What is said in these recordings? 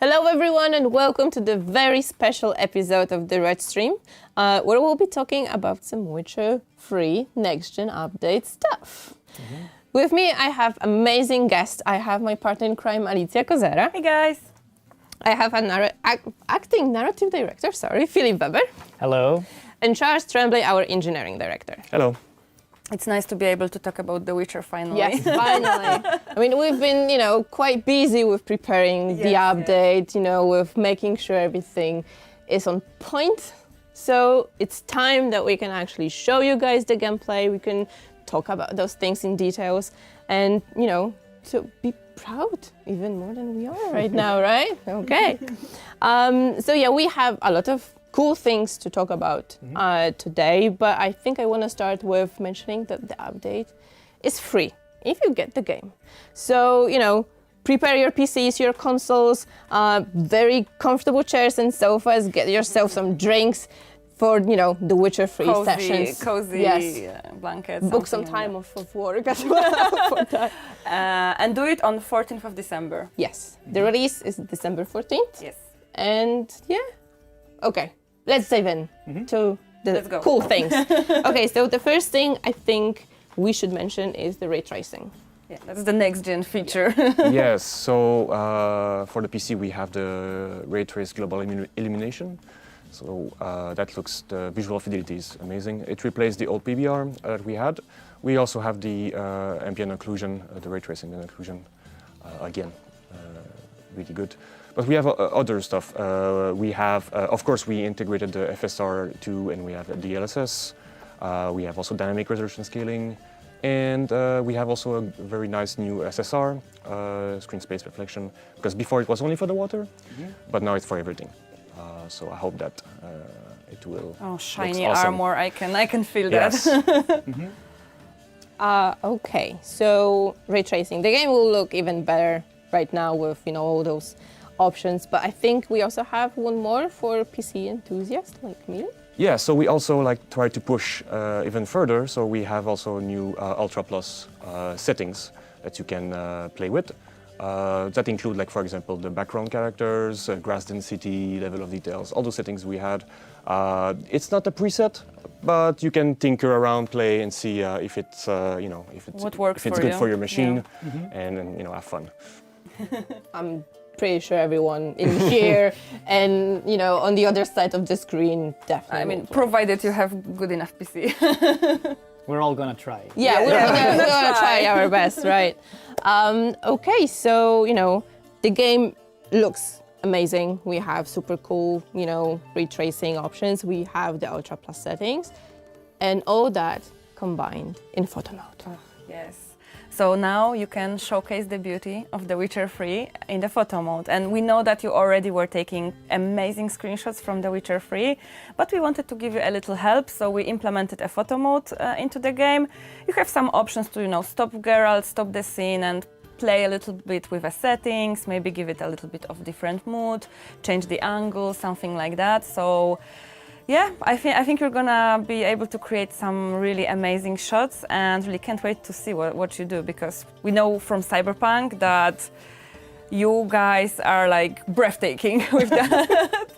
Hello everyone and welcome to the very special episode of the REDstream, where we'll be talking about some Witcher 3 next-gen update stuff. With me I have amazing guests. I have my partner in crime, Alicja Kozera. Hey guys! I have a acting narrative director, Philipp Weber. Hello. And Charles Tremblay, our engineering director. Hello. It's nice to be able to talk about The Witcher finally. Yes, finally. I mean, we've been, quite busy with preparing the update, with making sure everything is on point. So it's time that we can actually show you guys the gameplay. We can talk about those things in details and, to be proud even more than we are right now, right? Okay. We have a lot of cool things to talk about today, but I think I want to start with mentioning that the update is free if you get the game. So, prepare your PCs, your consoles, very comfortable chairs and sofas, get yourself some drinks for, the Witcher 3 sessions. Cozy blankets. Book some time off of work as well for that. And do it on 14th of December. Yes, the release is December 14th. Yes. And okay. Let's dive in to the cool things. Okay, so the first thing I think we should mention is the ray tracing. Yeah, that's the next gen feature. Yes, so for the PC we have the ray trace global illumination. So the visual fidelity is amazing. It replaced the old PBR that we had. We also have the ambient occlusion, the ray tracing and occlusion again, really good. But we have other stuff. We have, of course, we integrated the FSR2 and we have the DLSS. We have also dynamic resolution scaling. And we have also a very nice new SSR, screen space reflection, because before it was only for the water, but now it's for everything. So I hope that it will. Oh, shiny awesome. armor! I can feel yes. that. Okay, so ray tracing. The game will look even better right now with all those options, but I think we also have one more for PC enthusiasts like me. Yeah, so we also try to push even further. So we have also new Ultra Plus settings that you can play with. That include, for example, the background characters, grass density, level of details, all those settings we had. It's not a preset, but you can tinker around, play, and see if it's what works if it's for good you. for your machine, and have fun. I'm pretty sure everyone in here and on the other side of the screen definitely. I mean, provided you have good enough PC. We're all gonna try. Yeah, we're gonna try our best, right? Okay, so the game looks amazing. We have super cool, ray tracing options. We have the Ultra Plus settings, and all that combined in photo mode. Oh, yes. So now you can showcase the beauty of The Witcher 3 in the photo mode. And we know that you already were taking amazing screenshots from The Witcher 3, but we wanted to give you a little help, so we implemented a photo mode into the game. You have some options to, stop Geralt, stop the scene, and play a little bit with the settings, maybe give it a little bit of different mood, change the angle, something like that. So yeah, I think you're gonna be able to create some really amazing shots, and really can't wait to see what you do, because we know from Cyberpunk that you guys are breathtaking with that.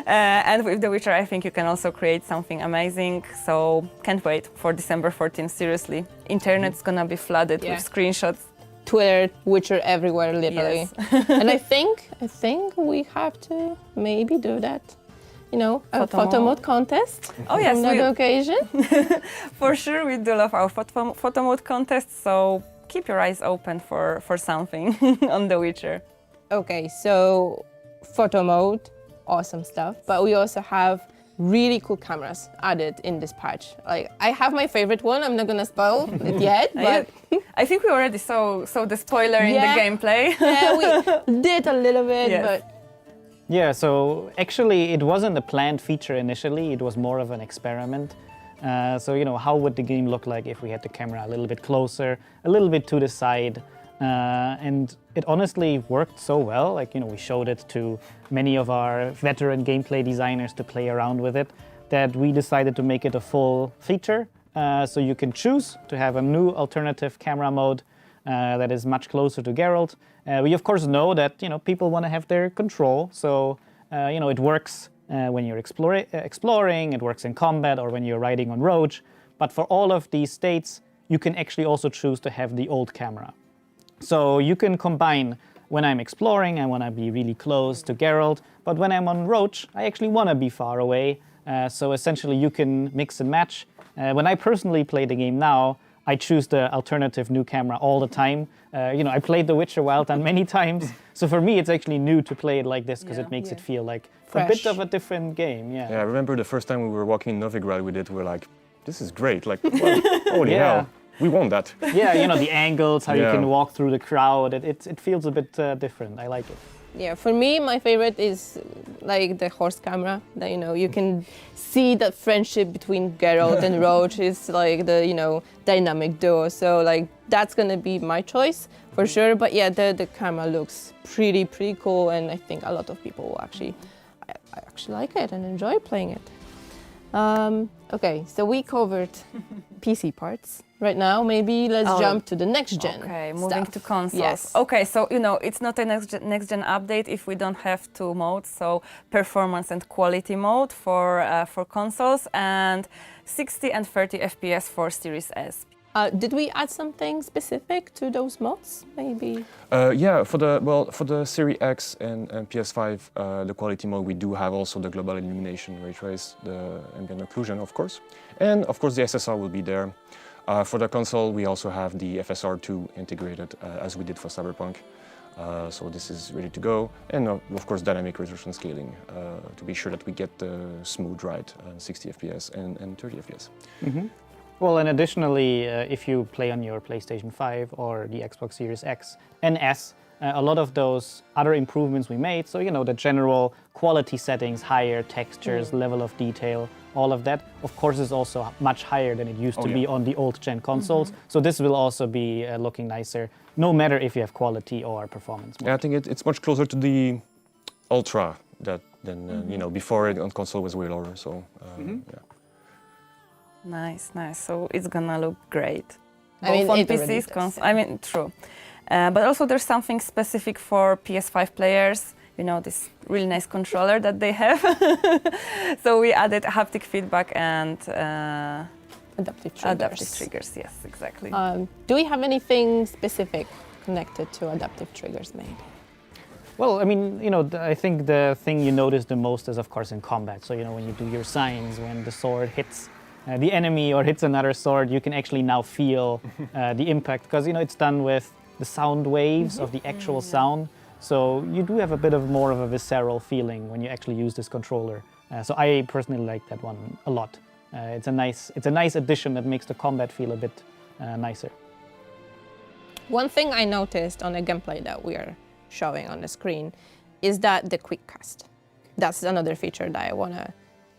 And with The Witcher, I think you can also create something amazing. So can't wait for December 14th, seriously. Internet's gonna be flooded with screenshots. Twitter, Witcher everywhere, literally. Yes. And I think we have to maybe do that. A photo mode contest. Oh yes, on that occasion. For sure, we do love our photo mode contest. So keep your eyes open for something on The Witcher. Okay, so photo mode, awesome stuff. But we also have really cool cameras added in this patch. I have my favorite one. I'm not gonna spoil it yet, but I think we already saw the spoiler in the gameplay. Yeah, we did a little bit, but. Yeah, so actually it wasn't a planned feature initially, it was more of an experiment. So, how would the game look like if we had the camera a little bit closer, a little bit to the side? And it honestly worked so well. We showed it to many of our veteran gameplay designers to play around with it, that we decided to make it a full feature. So you can choose to have a new alternative camera mode that is much closer to Geralt. We of course know that people want to have their control, so it works when you're exploring, it works in combat, or when you're riding on Roach. But for all of these states, you can actually also choose to have the old camera. So you can combine when I'm exploring, I want to be really close to Geralt, but when I'm on Roach, I actually want to be far away. So essentially you can mix and match. When I personally play the game now, I choose the alternative new camera all the time. I played The Witcher Wild Hunt many times, so for me it's actually new to play it like this because it makes it feel like fresh. A bit of a different game. Yeah, I remember the first time we were walking in Novigrad with it, we were like, this is great, like, well, holy hell, we want that. Yeah, the angles, how you can walk through the crowd, it feels a bit different. I like it. Yeah, for me, my favorite is like the horse camera. That you can see that friendship between Geralt and Roach is like the dynamic duo. So like that's gonna be my choice for sure. But yeah, the camera looks pretty cool, and I think a lot of people will I actually like it and enjoy playing it. Okay, so we covered PC parts. Right now, maybe let's jump to the next gen. Okay, moving stuff. to consoles. Yes. Okay, so it's not a next gen update if we don't have two modes. So performance and quality mode for consoles, and 60 and 30 FPS for Series S. Did we add something specific to those mods? Maybe. For the Series X and PS5, the quality mode, we do have also the global illumination, ray trace, the ambient occlusion, of course, and of course the SSR will be there. For the console, we also have the FSR2 integrated, as we did for Cyberpunk. So this is ready to go, and of course dynamic resolution scaling to be sure that we get the smooth ride, 60 FPS and 30 FPS. Mm-hmm. Well, and additionally, if you play on your PlayStation 5 or the Xbox Series X and S, a lot of those other improvements we made, so the general quality settings, higher textures, level of detail, all of that, of course, is also much higher than it used to be on the old gen consoles. So this will also be looking nicer, no matter if you have quality or performance mode. Yeah, I think it's much closer to the Ultra than before it on console was way lower. So yeah. Nice. So it's gonna look great. I mean, on it already PCs, does, console. I mean, true. But also there's something specific for PS5 players. This really nice controller that they have. So we added haptic feedback and Adaptive triggers. Yes, exactly. Do we have anything specific connected to adaptive triggers made? Well, I mean, I think the thing you notice the most is, of course, in combat. So, when you do your signs, when the sword hits the enemy or hits another sword, you can actually now feel the impact, because, it's done with the sound waves of the actual sound. So you do have a bit of more of a visceral feeling when you actually use this controller. So I personally like that one a lot. It's a nice addition that makes the combat feel a bit nicer. One thing I noticed on the gameplay that we are showing on the screen is that the quick cast. That's another feature that I want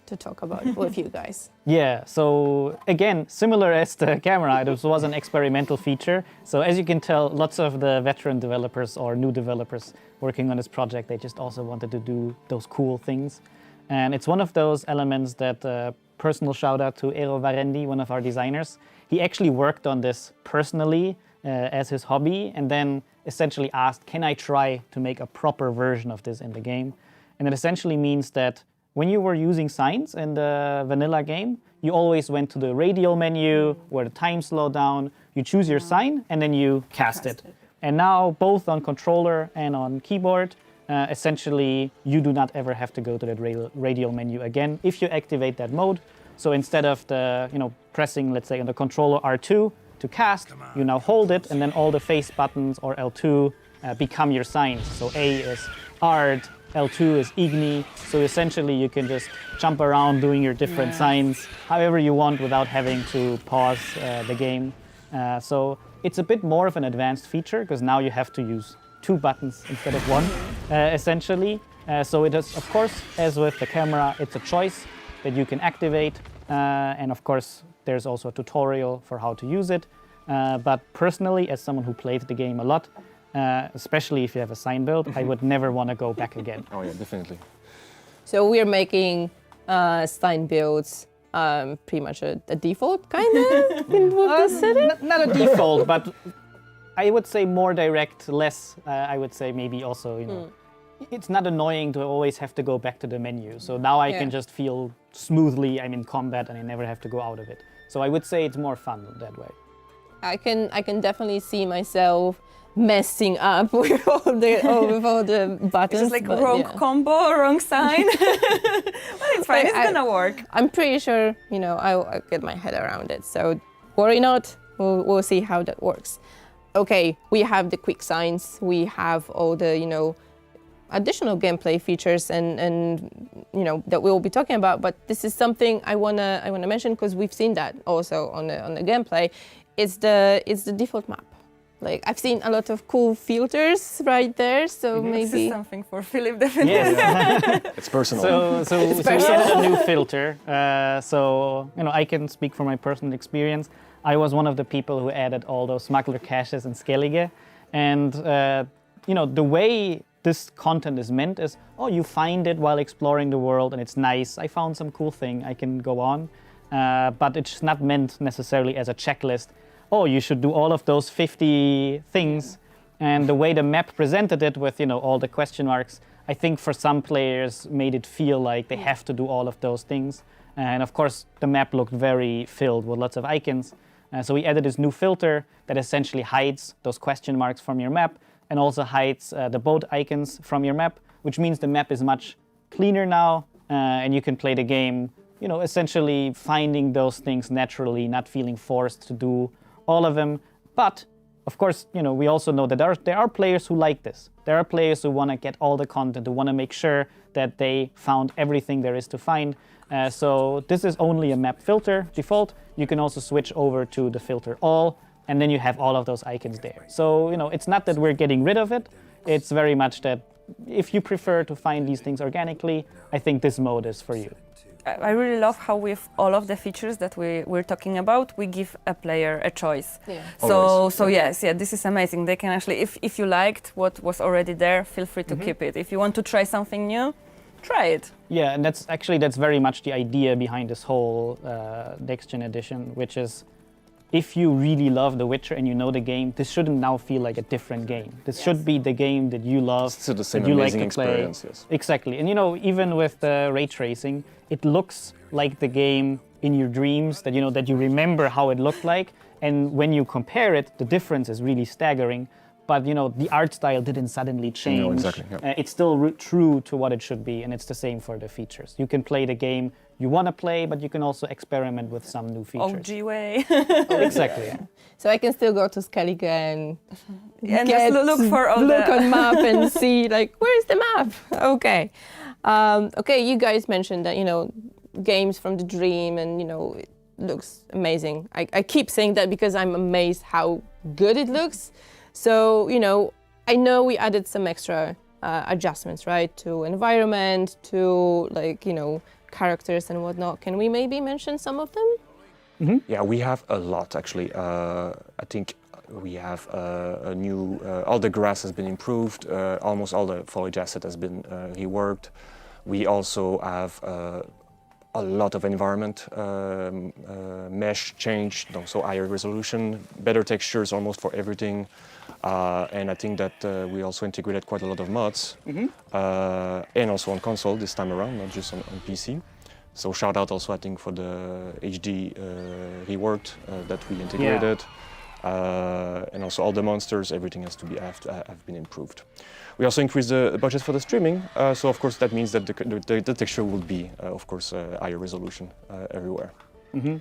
to talk about with you guys. Yeah, so again, similar as the camera, this was an experimental feature. So as you can tell, lots of the veteran developers or new developers working on this project, they just also wanted to do those cool things. And it's one of those elements that personal shout out to Eero Varendi, one of our designers. He actually worked on this personally as his hobby, and then essentially asked, can I try to make a proper version of this in the game? And it essentially means that when you were using signs in the vanilla game, you always went to the radial menu where the time slowed down, you choose your sign, and then you cast it. And now, both on controller and on keyboard, essentially, you do not ever have to go to that radial menu again if you activate that mode. So instead of pressing, let's say, on the controller R2 to cast, you now hold it, and then all the face buttons or L2 become your signs. So A is Ard, L2 is Igni, so essentially you can just jump around doing your different signs however you want without having to pause the game. So it's a bit more of an advanced feature, because now you have to use 2 buttons instead of 1, essentially. So it is, of course, as with the camera, it's a choice that you can activate, and of course there's also a tutorial for how to use it. But personally, as someone who played the game a lot, especially if you have a sign build, I would never want to go back again. Oh yeah, definitely. So we're making sign builds pretty much a default, kind of, with this setting? Not a default, but I would say more direct, less, I would say maybe also, you know, it's not annoying to always have to go back to the menu. So now I can just feel smoothly I'm in combat and I never have to go out of it. So I would say it's more fun that way. I can definitely see myself messing up with all the buttons. It's like but wrong yeah. combo, wrong sign. But it's fine, it's gonna work. I'm pretty sure, you know, I'll get my head around it. So worry not, we'll see how that works. Okay, we have the quick signs, we have all the, you know, additional gameplay features and you know that we will be talking about. But this is something I wanna mention because we've seen that also on the gameplay. It's the default map. Like I've seen a lot of cool filters right there, so This is maybe something for Philipp, definitely. Yes. It's personal. So we added a new filter. So, you know, I can speak from my personal experience. I was one of the people who added all those smuggler caches in Skellige. And, you know, the way this content is meant is, oh, you find it while exploring the world and it's nice. I found some cool thing, I can go on. But it's not meant necessarily as a checklist. Oh, you should do all of those 50 things. And the way the map presented it with, you know, all the question marks, I think for some players made it feel like they have to do all of those things. And of course, the map looked very filled with lots of icons. So we added this new filter that essentially hides those question marks from your map and also hides the boat icons from your map, which means the map is much cleaner now and you can play the game, you know, essentially finding those things naturally, not feeling forced to do all of them. But of course, you know, we also know that there are players who like this. There are players who want to get all the content, who want to make sure that they found everything there is to find. So this is only a map filter default. You can also switch over to the filter all, and then you have all of those icons there. So, you know, it's not that we're getting rid of it. It's very much that if you prefer to find these things organically, I think this mode is for you. I really love how with all of the features that we're talking about, we give a player a choice. Yeah. So yes, this is amazing. They can actually, if you liked what was already there, feel free to keep it. If you want to try something new, try it. Yeah, and that's very much the idea behind this whole Next Gen edition, which is if you really love The Witcher and you know the game, this shouldn't now feel like a different game. This should be the game that you love, Still the same that you amazing like to play. experience, yes. Exactly, and you know, even with the ray tracing, it looks like the game in your dreams that you remember how it looked like, and when you compare it, the difference is really staggering. But you know, the art style didn't suddenly change. No, exactly. Yeah. It's still true to what it should be, and it's the same for the features. You can play the game you want to play, but you can also experiment with some new features. OG way. Exactly. Yeah. So I can still go to Skellige and just look for all look the on map and see like where's the map. Okay, okay. You guys mentioned that, you know, games from the dream, and you know it looks amazing. I keep saying that because I'm amazed how good it looks. So you know we added some extra adjustments, right, to environment, to like you know characters and whatnot. Can we maybe mention some of them? Mm-hmm. Yeah, we have a lot actually. I think we have a new, all the grass has been improved, almost all the foliage asset has been reworked. We also have a lot of environment mesh changed, so higher resolution, better textures almost for everything. And I think that we also integrated quite a lot of mods, and also on console this time around, not just on PC. So shout out also, I think, for the HD reworked that we integrated. And also all the monsters, everything has to be have been improved. We also increased the budget for the streaming, so of course that means that the texture will be, of course, higher resolution everywhere. Mm-hmm.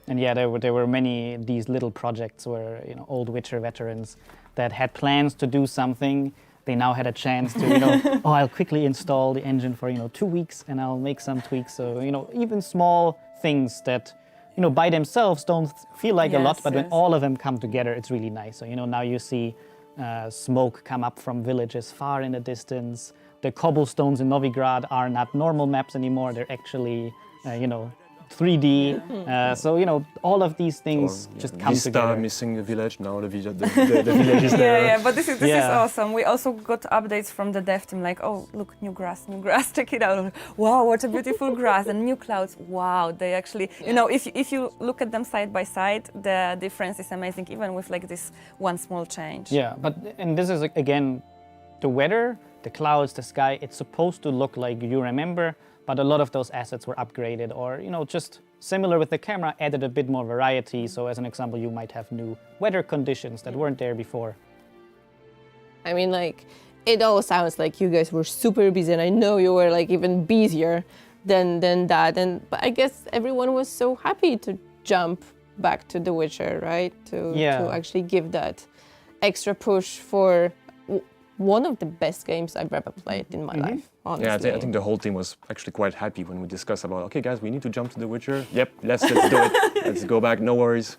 And yeah, there were many these little projects where old Witcher veterans that had plans to do something. They now had a chance to, I'll quickly install the engine for 2 weeks and I'll make some tweaks. So even small things that by themselves don't feel like a lot, but when all of them come together, it's really nice. So now you see smoke come up from villages far in the distance. The cobblestones in Novigrad are not normal maps anymore. They're actually 3D. So all of these things Or, just yeah, come Vista together. missing a village, now the village is there. Yeah, but this is Yeah. awesome. We also got updates from the dev team like, oh, look, new grass, check it out. Wow, what a beautiful grass, and new clouds. Wow, they actually, if you look at them side by side, the difference is amazing, even with like this one small change. Yeah, and this is again, the weather, the clouds, the sky, it's supposed to look like you remember, but a lot of those assets were upgraded or, just similar with the camera, added a bit more variety. So as an example, you might have new weather conditions that weren't there before. I mean, like, it all sounds like you guys were super busy, and I know you were like even busier than that. But I guess everyone was so happy to jump back to The Witcher, right? To actually give that extra push for one of the best games I've ever played in my life, honestly. Yeah, I think the whole team was actually quite happy when we discussed about, okay guys, we need to jump to The Witcher. Yep, let's do it. Let's go back, no worries.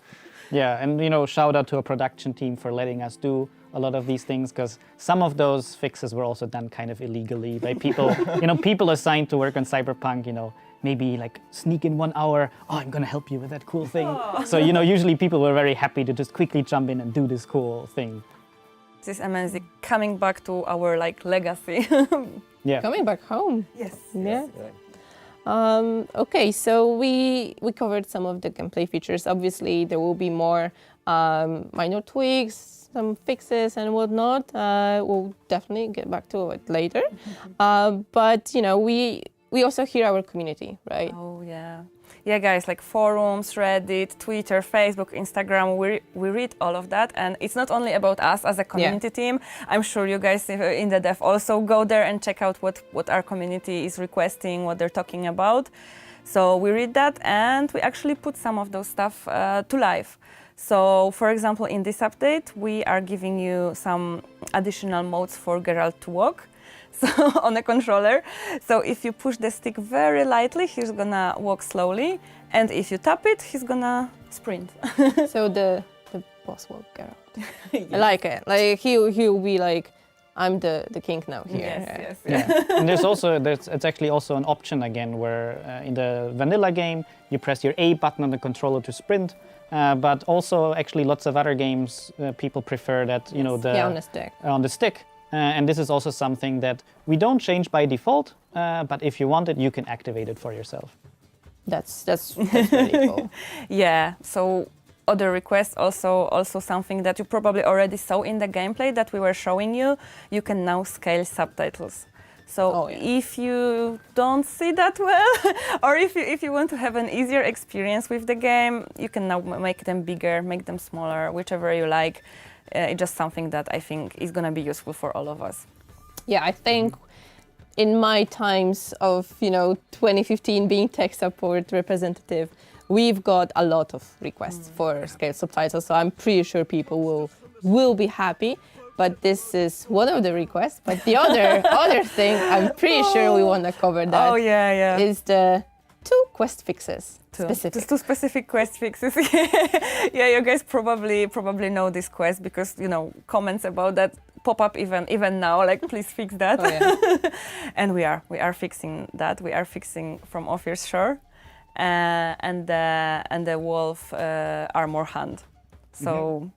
Yeah, and shout out to our production team for letting us do a lot of these things, because some of those fixes were also done kind of illegally by people, people assigned to work on Cyberpunk, maybe like sneak in 1 hour, oh, I'm gonna help you with that cool thing. So, usually people were very happy to just quickly jump in and do this cool thing. This is amazing. Coming back to our like legacy. Yeah. Coming back home. Yes. Yeah. Okay, so we covered some of the gameplay features. Obviously, there will be more minor tweaks, some fixes and whatnot. We'll definitely get back to it later. But we also hear our community, right? Oh yeah. Yeah, guys, like forums, Reddit, Twitter, Facebook, Instagram, we read all of that. And it's not only about us as a community team. I'm sure you guys in the dev also go there and check out what our community is requesting, what they're talking about. So we read that, and we actually put some of those stuff to life. So, for example, in this update, we are giving you some additional modes for Geralt to walk. So on the controller. So if you push the stick very lightly, he's gonna walk slowly, and if you tap it, he's gonna sprint. So the boss will go. I like it. Like he'll be like, I'm the king now here. Yes. Yeah. And it's actually also an option again where in the vanilla game you press your A button on the controller to sprint, but also actually lots of other games people prefer that on the stick. On the stick. And this is also something that we don't change by default, but if you want it, you can activate it for yourself. That's really cool. Yeah. So other requests, also something that you probably already saw in the gameplay that we were showing you. You can now scale subtitles. So if you don't see that well, or if you want to have an easier experience with the game, you can now make them bigger, make them smaller, whichever you like. It's just something that I think is going to be useful for all of us. Yeah, I think in my times of 2015 being tech support representative, we've got a lot of requests for scaled subtitles. So I'm pretty sure people will be happy. But this is one of the requests. But the other thing, I'm pretty sure we want to cover that. Oh yeah. Is the 2 quest fixes. Specific. 2 specific quest fixes. Yeah, you guys probably know this quest because comments about that pop up even now. Like, please fix that. Oh, yeah. And we are fixing that. We are fixing From Ophir's Shore, and the wolf armor hand. So.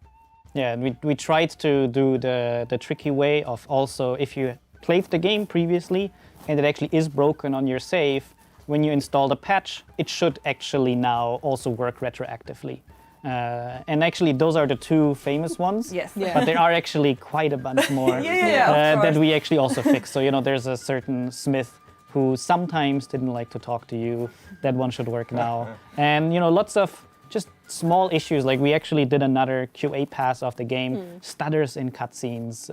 Yeah, and we tried to do the tricky way of also, if you played the game previously and it actually is broken on your save, when you install the patch, it should actually now also work retroactively. And actually, those are the 2 famous ones. Yes. Yeah. But there are actually quite a bunch more that we actually also fixed. So, there's a certain smith who sometimes didn't like to talk to you. That one should work now. And, lots of just small issues. Like, we actually did another QA pass of the game, stutters in cutscenes,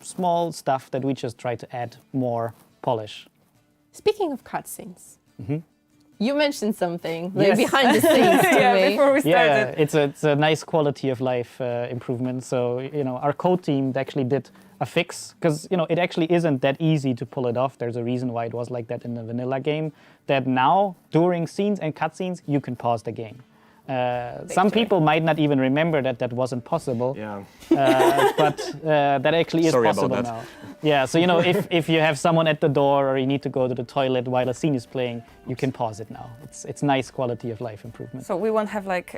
small stuff that we just try to add more polish. Speaking of cutscenes, you mentioned something Yes. behind the scenes to me. Before we started. Yeah, it's a nice quality of life improvement. So, our code team actually did a fix because, it actually isn't that easy to pull it off. There's a reason why it was like that in the vanilla game, that now during scenes and cutscenes, you can pause the game. Some people might not even remember that that wasn't possible, Yeah. but that actually is Sorry about possible that. now. Yeah, so if you have someone at the door or you need to go to the toilet while a scene is playing, you can pause it now. It's nice quality of life improvement. So we won't have like,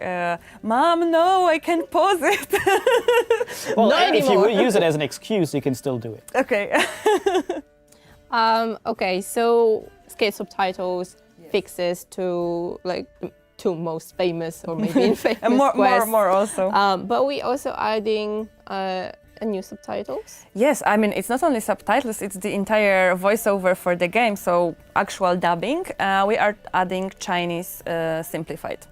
Mom, no, I can't pause it. Well, Not if you anymore. use it as an excuse, you can still do it. Okay. Okay, so skate subtitles, fixes to like the two most famous or maybe infamous And more quests. also. But we also adding a new subtitles. Yes, I mean, it's not only subtitles, it's the entire voiceover for the game, so actual dubbing. We are adding Chinese simplified.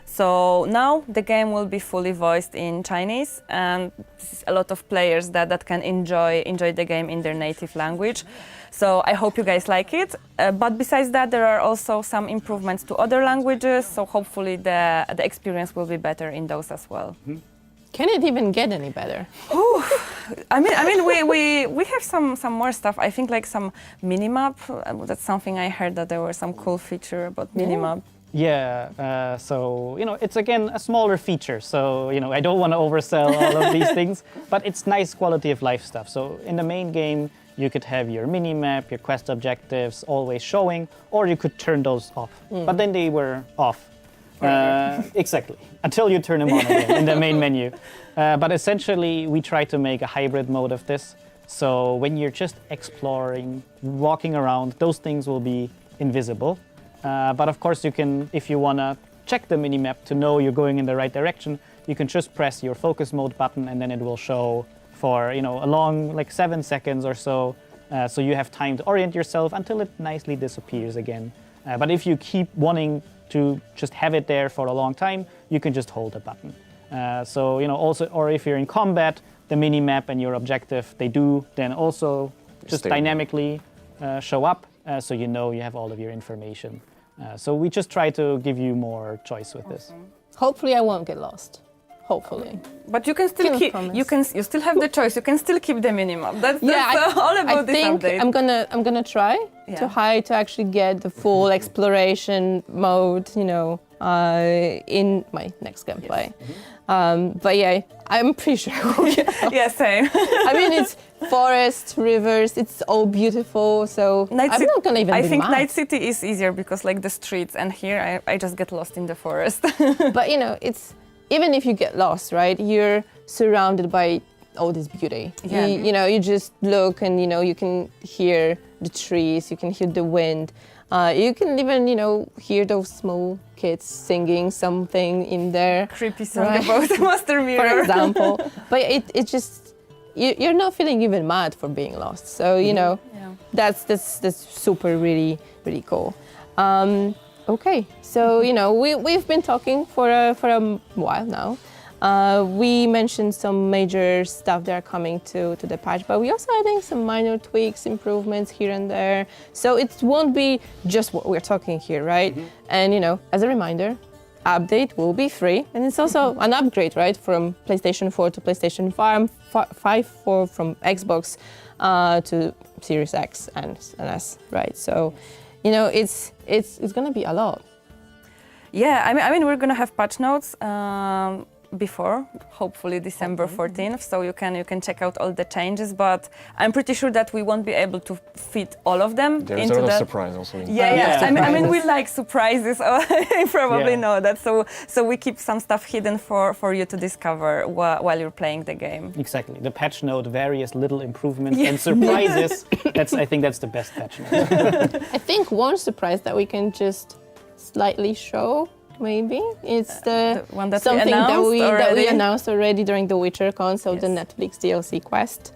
So now the game will be fully voiced in Chinese, and this is a lot of players that can enjoy the game in their native language. So I hope you guys like it. But besides that, there are also some improvements to other languages, so hopefully the experience will be better in those as well. Can it even get any better? I mean, we have some more stuff. I think like some minimap. That's something I heard that there were some cool feature about minimap. Yeah, so, it's again a smaller feature. So, I don't want to oversell all of these things, but it's nice quality of life stuff. So in the main game, you could have your mini-map, your quest objectives always showing, or you could turn those off. But then they were off. Exactly, until you turn them on again in the main menu. But essentially, we try to make a hybrid mode of this. So when you're just exploring, walking around, those things will be invisible. But of course, you can, if you want to check the mini-map to know you're going in the right direction, you can just press your focus mode button and then it will show for a long, like 7 seconds or so. So you have time to orient yourself until it nicely disappears again. But if you keep wanting to just have it there for a long time, you can just hold the button. So, also, or if you're in combat, the mini-map and your objective, they do then also just Stay. dynamically show up, so you know you have all of your information. So we just try to give you more choice with this. Hopefully I won't get lost. Hopefully. But you can still Cannot keep. promise. You still have the choice. You can still keep the minimap. That's I all about this think update. I'm gonna try to actually get the full exploration mode, in my next gameplay. But yeah, I'm pretty sure I will get lost. Yeah, same. I mean, it's forest, rivers, it's all beautiful, so I'm not gonna even I be think mad. Night City is easier because like the streets, and here I just get lost in the forest. But it's even if you get lost, right? You're surrounded by all this beauty. Yeah. You just look and you can hear the trees, you can hear the wind. You can even hear those small kids singing something in there, Creepy song Right. about the Master for Mirror. example. But it just you're not feeling even mad for being lost. So Yeah. that's super really really cool. Okay, so we've been talking for a while now. We mentioned some major stuff that are coming to the patch, but we also adding some minor tweaks, improvements here and there. So it won't be just what we're talking here, right? And as a reminder, update will be free, and it's also an upgrade, right, from PlayStation 4 to PlayStation 5 from Xbox to Series X and S, right? So it's gonna be a lot. Yeah, I mean we're gonna have patch notes before, hopefully December 14th, so you can check out all the changes. But I'm pretty sure that we won't be able to fit all of them There's into a lot the. of surprise also. Yeah. I mean we surprises. like surprises. You probably Yeah. know that. So we keep some stuff hidden for you to discover while you're playing the game. Exactly. The patch note, various little improvements and surprises. I think that's the best patch note. I think one surprise that we can just slightly show, maybe, it's the one that we something that we announced announced already during the WitcherCon, so the Netflix DLC quest.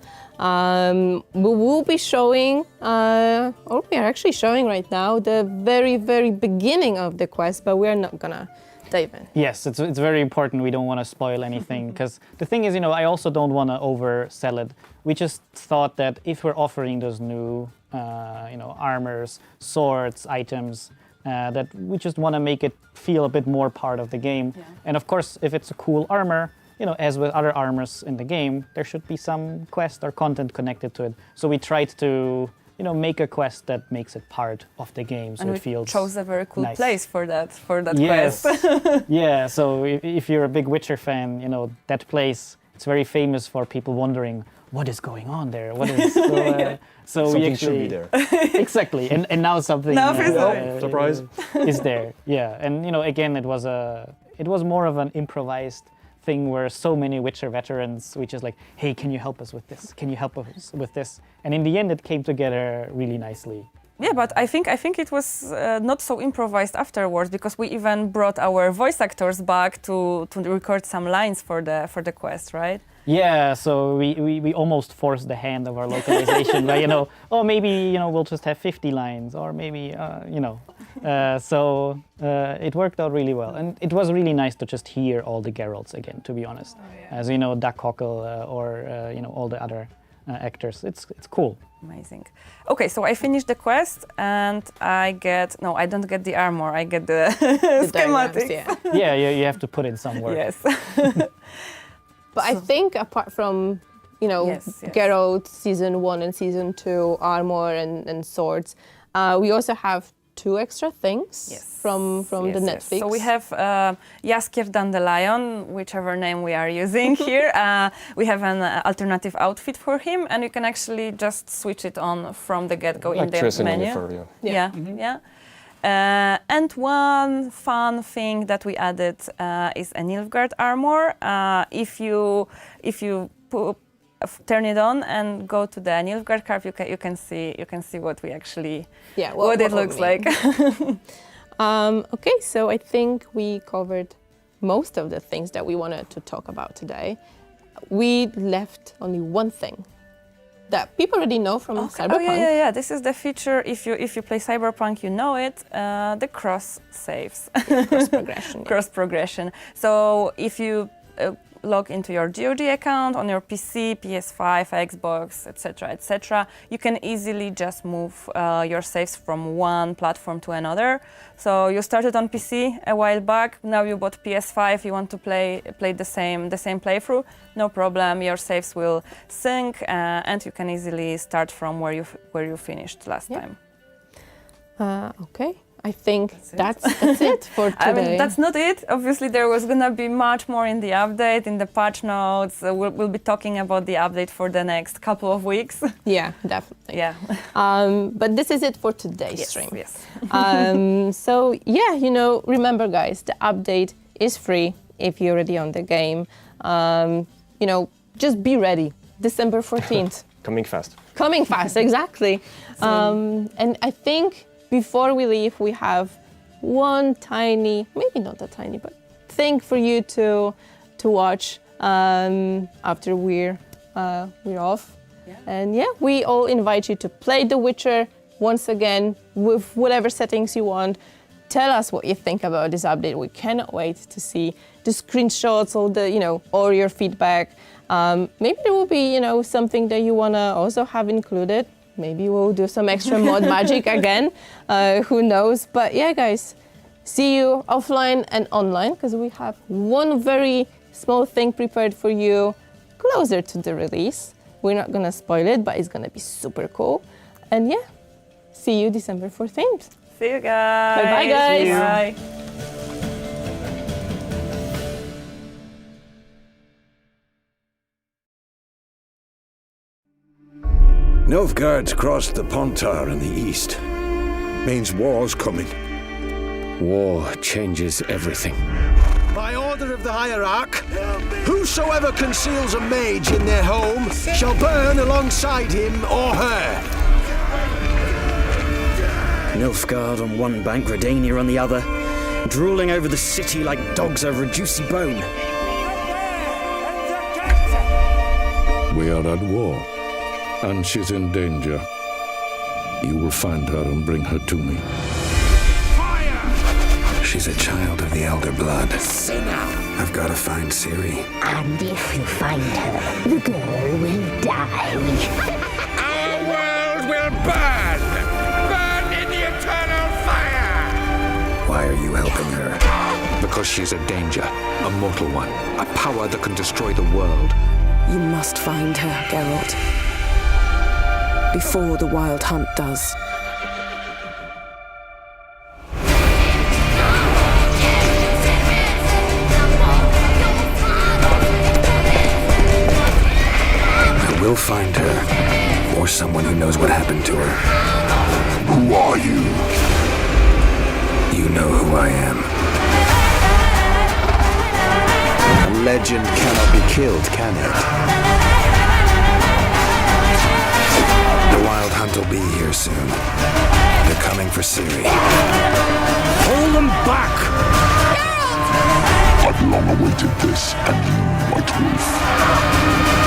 We will be showing, or we are actually showing right now, the very, very beginning of the quest, but we're not gonna dive in. Yes, it's very important. We don't want to spoil anything because the thing is, I also don't want to oversell it. We just thought that if we're offering those new, armors, swords, items, that we just want to make it feel a bit more part of the game. Yeah. And of course, if it's a cool armor, as with other armors in the game, there should be some quest or content connected to it. So we tried to, make a quest that makes it part of the game, so And it we feels chose a very cool nice. place for that Yes. quest. Yeah, so if you're a big Witcher fan, that place, it's very famous for people wondering what is going on there. What is so we Something actually should be there. exactly, and now something Now it's Surprise. is there. Yeah, and again, it was more of an improvised thing where so many Witcher veterans, we just like, hey, can you help us with this? Can you help us with this? And in the end, it came together really nicely. Yeah, but I think it was not so improvised afterwards, because we even brought our voice actors back to record some lines for the quest, right? Yeah, so we almost forced the hand of our localization by, maybe, we'll just have 50 lines, or maybe, so it worked out really well. And it was really nice to just hear all the Geralts again, to be honest. As Duck Hockle or, all the other actors. It's cool. Amazing. Okay, so I finished the quest and I don't get the armor, I get the, schematics. Diagrams, Yeah, you have to put it somewhere. Yes. But I think apart from, Yes. Geralt Season 1 and Season 2, armor and swords, we also have 2 extra things from the Netflix. So we have Jaskier Dandelion, whichever name we are using here. We have an alternative outfit for him, and you can actually just switch it on from the get-go in the menu. And one fun thing that we added is a Nilfgaard armor. If you turn it on and go to the Nilfgaard card, you can see what we actually what it looks like. Okay, so I think we covered most of the things that we wanted to talk about today. We left only one thing that people already know from Cyberpunk. Oh yeah. This is the feature. If you play Cyberpunk, you know it. The cross saves. Cross progression. Cross progression. So if you log into your GOG account on your PC, PS5, Xbox, etc., you can easily just move your saves from one platform to another. So you started on PC a while back. Now you bought PS5. You want to play the same playthrough. No problem. Your saves will sync, and you can easily start from where you finished last time. Okay. I think that's it for today. I mean, that's not it. Obviously, there was going to be much more in the update, in the patch notes. We'll be talking about the update for the next couple of weeks. Yeah, definitely. Yeah. But this is it for today's stream. Yes. So, remember, guys, the update is free if you're already on the game. Just be ready. December 14th. Coming fast. Coming fast, exactly. And I think before we leave, we have one tiny, maybe not that tiny, but thing for you to watch after we're off. Yeah. And we all invite you to play The Witcher once again with whatever settings you want. Tell us what you think about this update. We cannot wait to see the screenshots, or your feedback. Maybe there will be, something that you wanna also have included. Maybe we'll do some extra mod magic again. Who knows? But yeah, guys, see you offline and online, because we have one very small thing prepared for you closer to the release. We're not gonna spoil it, but it's gonna be super cool. And see you December 14th. See you guys. Bye-bye, guys. Bye. Nilfgaard's crossed the Pontar in the east. Means war's coming. War changes everything. By order of the Hierarch, whosoever conceals a mage in their home shall burn alongside him or her. Nilfgaard on one bank, Redania on the other, drooling over the city like dogs over a juicy bone. We are at war, and she's in danger. You will find her and bring her to me. She's a child of the Elder Blood. Sinner. I've got to find Ciri. And if you find her, the girl will die. Our world will burn! Burn in the eternal fire! Why are you helping her? Because she's a danger, a mortal one, a power that can destroy the world. You must find her, Geralt. before the Wild Hunt does. I will find her, or someone who knows what happened to her. Who are you? You know who I am. A legend cannot be killed, can it? The Wild Hunt will be here soon. They're coming for Ciri. Hold them back! I've long awaited this, and you, White Wolf.